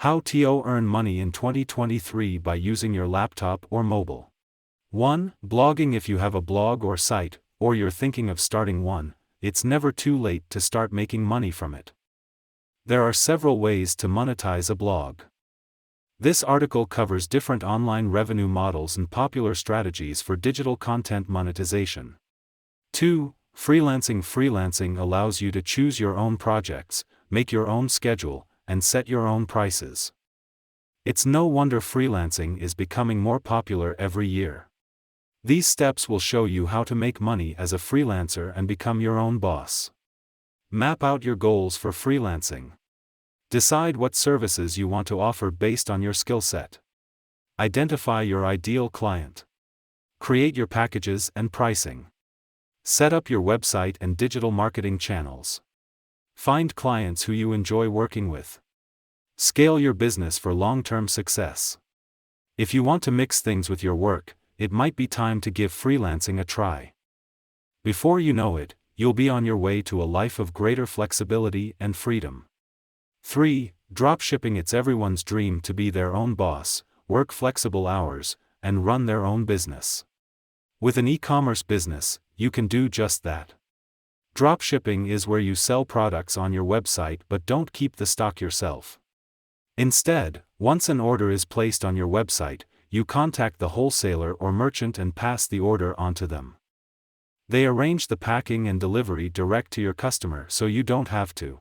How to earn money in 2023 by using your laptop or mobile. 1. Blogging. If you have a blog or site, or you're thinking of starting one, it's never too late to start making money from it. There are several ways to monetize a blog. This article covers different online revenue models and popular strategies for digital content monetization. 2. Freelancing. Freelancing allows you to choose your own projects, make your own schedule, and set your own prices. It's no wonder freelancing is becoming more popular every year. These steps will show you how to make money as a freelancer and become your own boss. Map out your goals for freelancing. Decide what services you want to offer based on your skill set. Identify your ideal client. Create your packages and pricing. Set up your website and digital marketing channels. Find clients who you enjoy working with. Scale your business for long-term success. If you want to mix things with your work, it might be time to give freelancing a try. Before you know it, you'll be on your way to a life of greater flexibility and freedom. 3. Dropshipping. It's everyone's dream to be their own boss, work flexible hours, and run their own business. With an e-commerce business, you can do just that. Dropshipping is where you sell products on your website but don't keep the stock yourself. Instead, once an order is placed on your website, you contact the wholesaler or merchant and pass the order on to them. They arrange the packing and delivery direct to your customer so you don't have to.